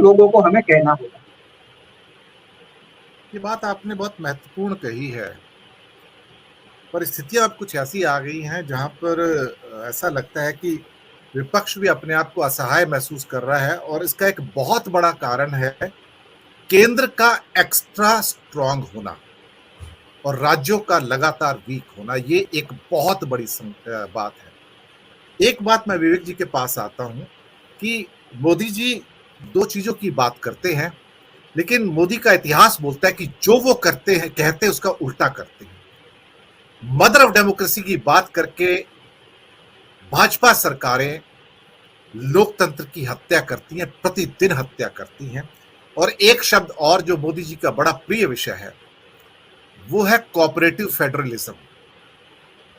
लोगों को हमें कहना होगा। ये बात आपने बहुत महत्वपूर्ण कही है। परिस्थितियां अब कुछ ऐसी आ गई हैं जहां पर ऐसा लगता है कि विपक्ष भी अपने आप को असहाय महसूस कर रहा है, और इसका एक बहुत बड़ा कारण है केंद्र का एक्स्ट्रा स्ट्रांग होना और राज्यों का लगातार वीक होना। ये एक बहुत बड़ी बात है। एक बात मैं विवेक जी के पास आता हूं कि मोदी जी दो चीजों की बात करते हैं, लेकिन मोदी का इतिहास बोलता है कि जो वो करते हैं कहते हैं उसका उल्टा करते हैं। मदर ऑफ डेमोक्रेसी की बात करके भाजपा सरकारें लोकतंत्र की हत्या करती हैं, प्रतिदिन हत्या करती हैं। और एक शब्द और जो मोदी जी का बड़ा प्रिय विषय है वो है कोऑपरेटिव फेडरलिज्म।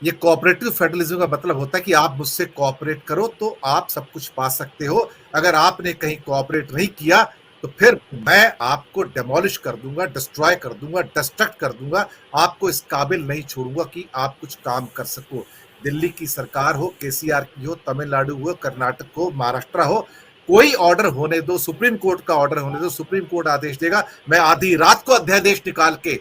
ये कोऑपरेटिव फेडरलिज्म का मतलब होता है कि आप मुझसे कोऑपरेट करो तो आप सब कुछ पा सकते हो, अगर आपने कहीं कोऑपरेट नहीं किया तो फिर मैं आपको डेमोलिश कर दूंगा, डिस्ट्रॉय कर दूंगा, डिस्ट्रक्ट कर दूंगा, आपको इस काबिल नहीं छोड़ूंगा कि आप कुछ काम कर सको। दिल्ली की सरकार हो, केसीआर की हो, तमिलनाडु हो, कर्नाटक हो, महाराष्ट्र हो, कोई ऑर्डर होने दो, सुप्रीम कोर्ट का ऑर्डर होने दो, सुप्रीम कोर्ट आदेश देगा, मैं आधी रात को अध्यादेश निकाल के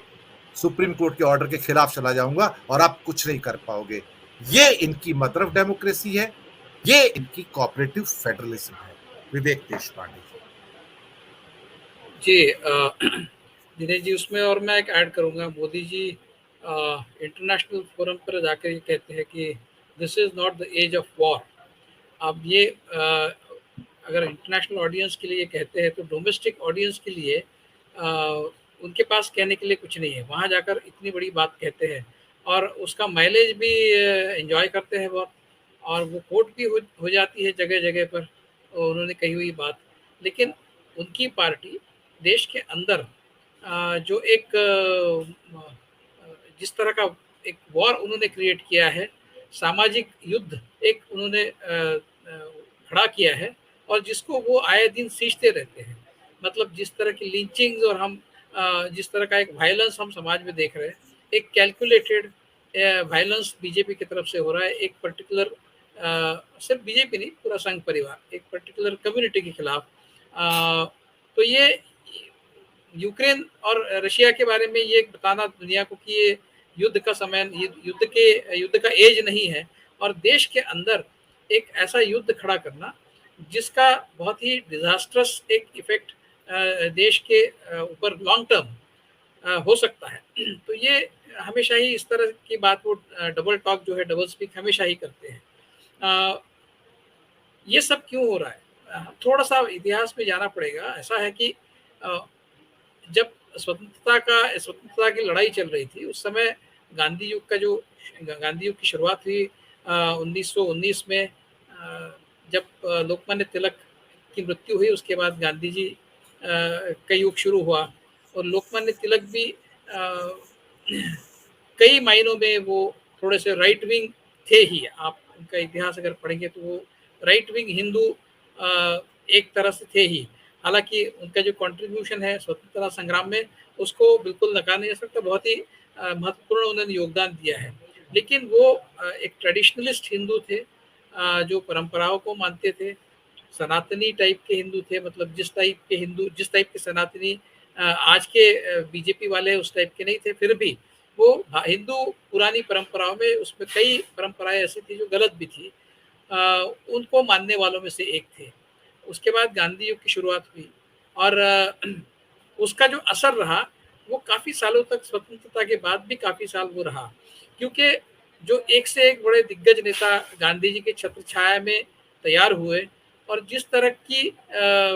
सुप्रीम कोर्ट के ऑर्डर के खिलाफ चला जाऊंगा और आप कुछ नहीं कर पाओगे। ये इनकी मदर ऑफ डेमोक्रेसी है, ये इनकी कोऑपरेटिव फेडरलिज्म है। विवेक देशपांडे जी दिनेश जी, उसमें और मैं एक ऐड करूंगा। मोदी जी इंटरनेशनल फोरम पर जाकर ये कहते हैं कि this is not the age of war. अब ये अगर इंटरनेशनल ऑडियंस के लिए कहते हैं तो डोमेस्टिक ऑडियंस के लिए उनके पास कहने के लिए कुछ नहीं है। वहाँ जाकर इतनी बड़ी बात कहते हैं और उसका माइलेज भी एंजॉय करते हैं बहुत, और वो कोट भी हो जाती है जगह जगह पर उन्होंने कही हुई बात। लेकिन उनकी पार्टी देश के अंदर जो एक जिस तरह का एक वॉर उन्होंने क्रिएट किया है, सामाजिक युद्ध एक उन्होंने खड़ा किया है, और जिसको वो आए दिन सींचते रहते हैं। मतलब जिस तरह की लिंचिंग्स और हम जिस तरह का एक वायलेंस हम समाज में देख रहे हैं, एक कैलकुलेटेड वायलेंस बीजेपी की तरफ से हो रहा है, एक पर्टिकुलर सिर्फ बीजेपी नहीं, पूरा संघ परिवार एक पर्टिकुलर कम्युनिटी के खिलाफ। तो ये यूक्रेन और रशिया के बारे में ये बताना दुनिया को कि ये युद्ध का समय, युद्ध का एज नहीं है, और देश के अंदर एक ऐसा युद्ध खड़ा करना जिसका बहुत ही डिजास्ट्रस एक इफेक्ट देश के ऊपर लॉन्ग टर्म हो सकता है। तो ये हमेशा ही इस तरह की बात वो डबल टॉक जो है, डबल स्पीक हमेशा ही करते हैं। ये सब क्यों हो रहा है? थोड़ा सा इतिहास में जाना पड़ेगा। ऐसा है कि जब स्वतंत्रता की लड़ाई चल रही थी, उस समय गांधी युग की शुरुआत हुई 1919 में, जब लोकमान्य तिलक की मृत्यु हुई। उसके बाद गांधी जी का युग शुरू हुआ, और लोकमान्य तिलक भी कई मायनों में वो थोड़े से राइट विंग थे ही। आप उनका इतिहास अगर पढ़ेंगे तो वो राइट विंग हिंदू एक तरह से थे ही। हालांकि उनका जो कंट्रीब्यूशन है स्वतंत्रता संग्राम में, उसको बिल्कुल नकार नहीं जा सकता। बहुत ही महत्वपूर्ण उन्होंने योगदान दिया है। लेकिन वो एक ट्रेडिशनलिस्ट हिंदू थे, जो परंपराओं को मानते थे, सनातनी टाइप के हिंदू थे। मतलब जिस टाइप के सनातनी आज के बीजेपी वाले उस टाइप के नहीं थे, फिर भी वो हिंदू पुरानी परंपराओं में, उसमें कई परंपराएं ऐसी थी जो गलत भी थी, उनको मानने वालों में से एक थे। उसके बाद गांधी युग की शुरुआत हुई, और उसका जो असर रहा वो काफ़ी सालों तक, स्वतंत्रता के बाद भी काफ़ी साल वो रहा। क्योंकि जो एक से एक बड़े दिग्गज नेता गांधी जी के छत्र छाया में तैयार हुए, और जिस तरह की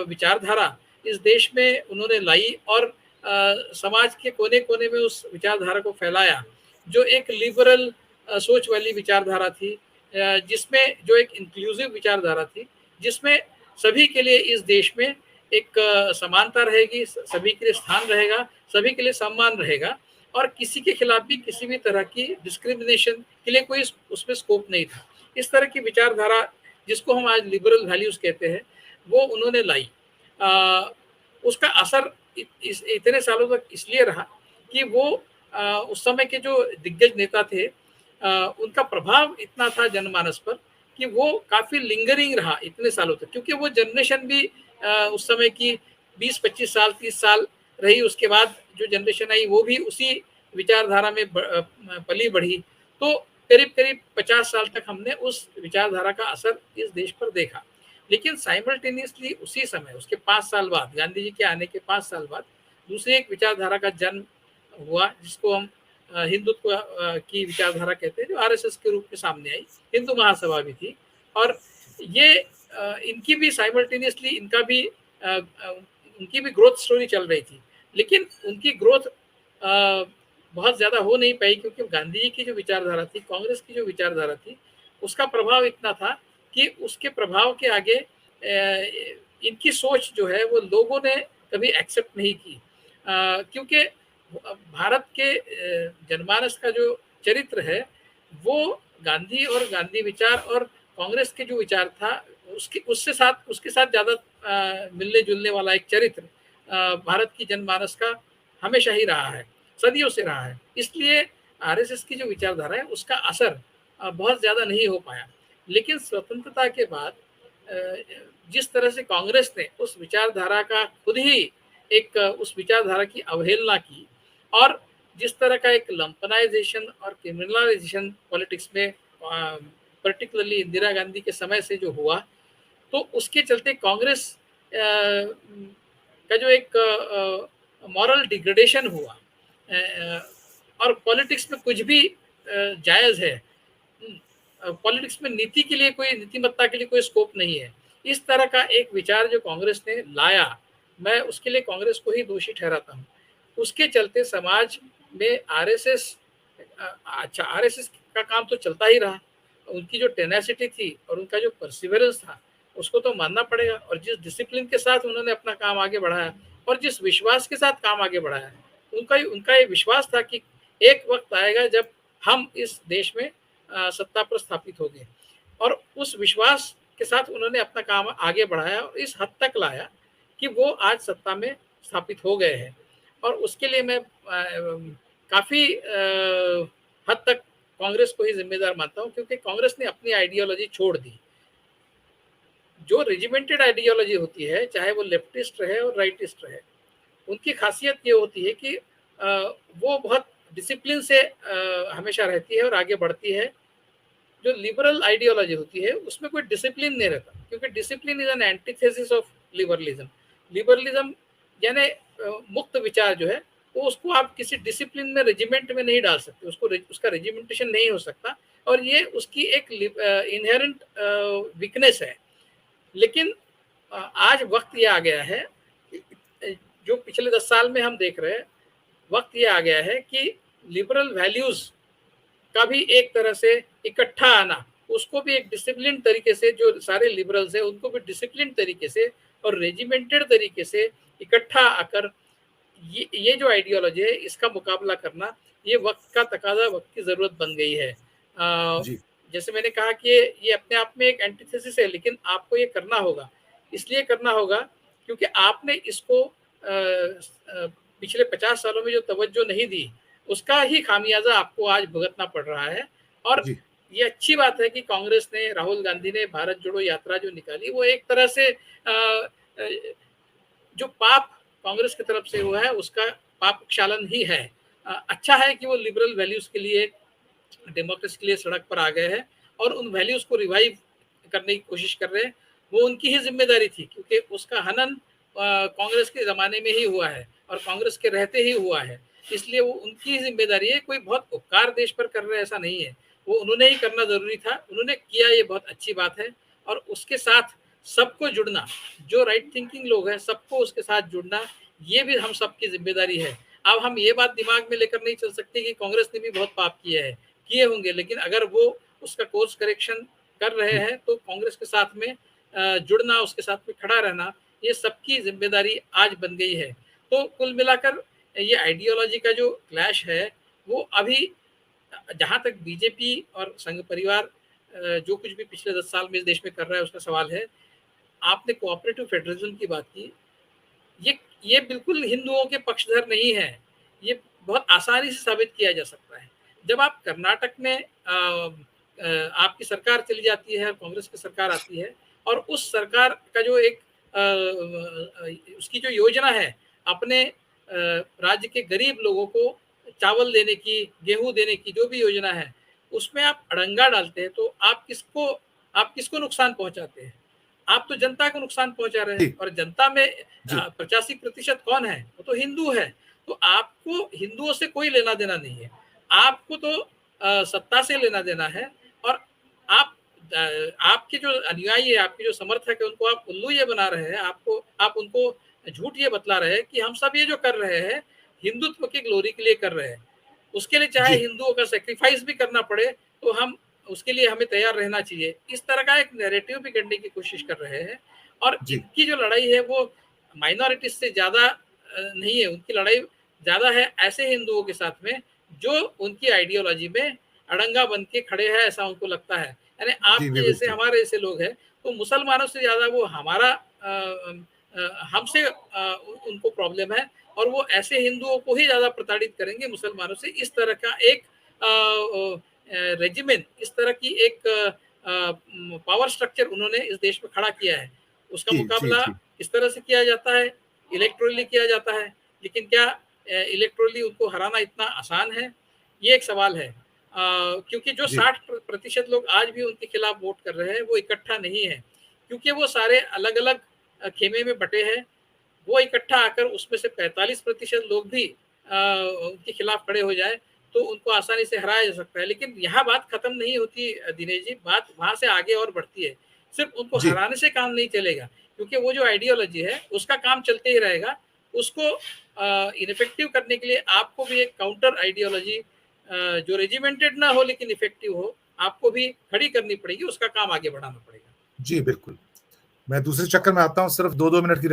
विचारधारा इस देश में उन्होंने लाई, और समाज के कोने कोने में उस विचारधारा को फैलाया, जो एक लिबरल सोच वाली विचारधारा थी, जिसमें जो एक इंक्लूसिव विचारधारा थी, जिसमें सभी के लिए इस देश में एक समानता रहेगी, सभी के लिए स्थान रहेगा, सभी के लिए सम्मान रहेगा, और किसी के खिलाफ भी किसी भी तरह की डिस्क्रिमिनेशन के लिए कोई उसमें स्कोप नहीं था। इस तरह की विचारधारा, जिसको हम आज लिबरल वैल्यूज कहते हैं, वो उन्होंने लाई। उसका असर इतने सालों तक इसलिए रहा कि वो उस समय के जो दिग्गज नेता थे, उनका प्रभाव इतना था जनमानस पर कि वो काफी लिंगरिंग रहा इतने सालों तक। क्योंकि वो जनरेशन भी उस समय की 20-25 साल 30 साल रही, उसके बाद जो जनरेशन आई वो भी उसी विचारधारा में पली बढ़ी, तो करीब करीब 50 साल तक हमने उस विचारधारा का असर इस देश पर देखा। लेकिन साइमल्टेनियसली उसी समय उसके 5 साल बाद, गांधी जी के आने के 5 साल बाद दूसरी एक विचारधारा का जन्म हुआ, जिसको हम हिंदुत्व की विचारधारा कहते हैं, जो आरएसएस के रूप में सामने आई। हिंदू महासभा भी थी, और ये इनकी भी साइमल्टेनियसली इनका भी उनकी भी ग्रोथ स्टोरी चल रही थी, लेकिन उनकी ग्रोथ बहुत ज़्यादा हो नहीं पाई, क्योंकि गांधी जी की जो विचारधारा थी, कांग्रेस की जो विचारधारा थी, उसका प्रभाव इतना था कि उसके प्रभाव के आगे इनकी सोच जो है वो लोगों ने कभी एक्सेप्ट नहीं की, क्योंकि भारत के जनमानस का जो चरित्र है वो गांधी और गांधी विचार और कांग्रेस के जो विचार था उसके साथ ज़्यादा मिलने जुलने वाला एक चरित्र भारत की जनमानस का हमेशा ही रहा है, सदियों से रहा है। इसलिए आरएसएस की जो विचारधारा है उसका असर बहुत ज़्यादा नहीं हो पाया। लेकिन स्वतंत्रता के बाद जिस तरह से कांग्रेस ने उस विचारधारा का खुद ही एक उस विचारधारा की अवहेलना की, और जिस तरह का एक लंपनाइजेशन और क्रिमिनलाइजेशन पॉलिटिक्स में पर्टिकुलरली इंदिरा गांधी के समय से जो हुआ, तो उसके चलते कांग्रेस का जो एक मॉरल डिग्रेडेशन हुआ, और पॉलिटिक्स में कुछ भी जायज़ है, पॉलिटिक्स में नीति के लिए कोई नीतिमत्ता के लिए कोई स्कोप नहीं है, इस तरह का एक विचार जो कांग्रेस ने लाया, मैं उसके लिए कांग्रेस को ही दोषी ठहराता हूँ। उसके चलते समाज में आरएसएस, अच्छा आरएसएस का काम तो चलता ही रहा, उनकी जो टेनेसिटी थी और उनका जो परसिवरेंस था उसको तो मानना पड़ेगा, और जिस डिसिप्लिन के साथ उन्होंने अपना काम आगे बढ़ाया और जिस विश्वास के साथ काम आगे बढ़ाया, उनका ये विश्वास था कि एक वक्त आएगा जब हम इस देश में सत्ता पर स्थापित हो गए, और उस विश्वास के साथ उन्होंने अपना काम आगे बढ़ाया और इस हद तक लाया कि वो आज सत्ता में स्थापित हो गए हैं। और उसके लिए मैं काफ़ी हद तक कांग्रेस को ही जिम्मेदार मानता हूँ, क्योंकि कांग्रेस ने अपनी आइडियोलॉजी छोड़ दी। जो रेजिमेंटेड आइडियोलॉजी होती है, चाहे वो लेफ्टिस्ट रहे और राइटिस्ट रहे, उनकी खासियत ये होती है कि वो बहुत डिसिप्लिन से हमेशा रहती है और आगे बढ़ती है। जो लिबरल आइडियोलॉजी होती है उसमें कोई डिसिप्लिन नहीं रहता, क्योंकि discipline is an antithesis of liberalism. Liberalism यानी मुक्त विचार जो है वो उसको आप किसी डिसिप्लिन में रेजिमेंट में नहीं डाल सकते, उसका रेजिमेंटेशन नहीं हो सकता, और ये उसकी एक इनहेरेंट वीकनेस है। लेकिन आज वक्त ये आ गया है, जो पिछले 10 साल में हम देख रहे हैं, वक्त ये आ गया है कि लिबरल वैल्यूज का भी एक तरह से इकट्ठा आना, उसको भी एक डिसिप्लिन तरीके से, जो सारे लिबरल्स हैं उनको भी डिसिप्लिन तरीके से और रेजिमेंटेड तरीके से इकट्ठा आकर ये जो आइडियोलॉजी है इसका मुकाबला करना, ये वक्त का तकाजा, वक्त की ज़रूरत बन गई है। जी। जैसे मैंने कहा कि ये अपने आप में एक एंटीथेसिस है, लेकिन आपको ये करना होगा, इसलिए करना होगा क्योंकि आपने इसको पिछले 50 सालों में जो तवज्जो नहीं दी, उसका ही खामियाजा आपको आज भुगतना पड़ रहा है। और जी। ये अच्छी बात है कि कांग्रेस ने, राहुल गांधी ने भारत जोड़ो यात्रा जो निकाली, वो एक तरह से जो पाप कांग्रेस की तरफ से हुआ है उसका पाप क्षालन ही है। अच्छा है कि वो लिबरल वैल्यूज के लिए, डेमोक्रेसी के लिए सड़क पर आ गए हैं और उन वैल्यूज को रिवाइव करने की कोशिश कर रहे हैं। वो उनकी ही जिम्मेदारी थी, क्योंकि उसका हनन कांग्रेस के ज़माने में ही हुआ है और कांग्रेस के रहते ही हुआ है, इसलिए वो उनकी ही जिम्मेदारी है। कोई बहुत उपकार देश पर कर रहे ऐसा नहीं है, वो उन्होंने ही करना ज़रूरी था, उन्होंने किया, ये बहुत अच्छी बात है। और उसके साथ सबको जुड़ना, जो राइट थिंकिंग लोग हैं सबको उसके साथ जुड़ना, ये भी हम सबकी जिम्मेदारी है। अब हम ये बात दिमाग में लेकर नहीं चल सकते कि कांग्रेस ने भी बहुत पाप किया है, किए होंगे, लेकिन अगर वो उसका कोर्स करेक्शन कर रहे हैं तो कांग्रेस के साथ में जुड़ना, उसके साथ में खड़ा रहना, ये सबकी जिम्मेदारी आज बन गई है। तो कुल मिलाकर ये आइडियोलॉजी का जो क्लैश है वो अभी, जहाँ तक बीजेपी और संघ परिवार जो कुछ भी पिछले 10 साल में इस देश में कर रहा है उसका सवाल है। आपने कोऑपरेटिव फेडरलिज्म की बात की, ये बिल्कुल हिंदुओं के पक्षधर नहीं है, ये बहुत आसानी से साबित किया जा सकता है। जब आप कर्नाटक में आपकी सरकार चली जाती है, कांग्रेस की सरकार आती है, और उस सरकार का जो एक उसकी जो योजना है अपने राज्य के गरीब लोगों को चावल देने की, गेहूँ देने की जो भी योजना है, उसमें आप अड़ंगा डालते हैं तो आप किसको नुकसान पहुँचाते हैं? आप तो जनता को नुकसान पहुँचा रहे हैं जी, और जनता में जी, 85% कौन है? वो तो हिंदू है। तो आपको हिंदुओं से कोई लेना-देना नहीं है। आपको तो सत्ता से लेना-देना है और आप आपके जो अनुयायी है, आपके जो समर्थक है, उनको आप उल्लू ये बना रहे हैं, आप उनको झूठ ये बतला रहे हैं कि हम सब ये जो कर रहे हैं, हिंदुत्व की ग्लोरी के लिए कर रहे हैं। उसके लिए चाहे जी, हिंदुओं का सैक्रिफाइस भी करना पड़े, तो हम उसके लिए हमें तैयार रहना चाहिए। इस तरह का एक नैरेटिव भी गढ़ने की कोशिश कर रहे हैं और जी, इनकी जो लड़ाई है वो माइनॉरिटीज़ से ज़्यादा नहीं है, उनकी लड़ाई ज़्यादा है ऐसे हिंदुओं के साथ में जो उनकी आइडियोलॉजी में अड़ंगा बन के खड़े हैं, ऐसा उनको लगता है। यानी जी, आपके जैसे बिल्कुल। हमारे जैसे लोग हैं, तो मुसलमानों से ज़्यादा वो हमारा हमसे उनको प्रॉब्लम है और वो ऐसे हिंदुओं को ही ज़्यादा प्रताड़ित करेंगे मुसलमानों से। इस तरह का एक रेजिमेंट, इस तरह की एक पावर स्ट्रक्चर उन्होंने इस देश में खड़ा किया है। उसका जी, जी, मुकाबला जी, इस तरह से किया जाता है, इलेक्टोरली किया जाता है, लेकिन क्या इलेक्टोरली उनको हराना इतना आसान है? ये एक सवाल है। क्योंकि जो जी, 60% लोग आज भी उनके खिलाफ वोट कर रहे हैं, वो इकट्ठा नहीं है, क्योंकि वो सारे अलग-अलग खेमे में बँटे हैं। वो इकट्ठा आकर उसमें से 45% लोग भी उनके खिलाफ खड़े हो जाएँ, तो उनको आसानी से हराया जा सकता है। लेकिन यहाँ बात खत्म नहीं होती दिनेश जी, बात वहाँ से आगे और बढ़ती है। सिर्फ़ उनको जी, हराने से काम नहीं चलेगा, क्योंकि वो जो आइडियोलॉजी है, उसका काम चलते ही रहेगा। उसको इफेक्टिव करने के लिए आपको भी एक काउंटर आइडियोलॉजी जो रेजिमेंटेड ना हो लेकिन इफेक्टिव हो, आपको भी खड़ी करनी पड़ेगी, उसका काम आगे बढ़ाना पड़ेगा। जी, बिल्कुल। मैं दूसरे चक्कर में आता हूँ, सिर्फ़ 2-2 मिनट की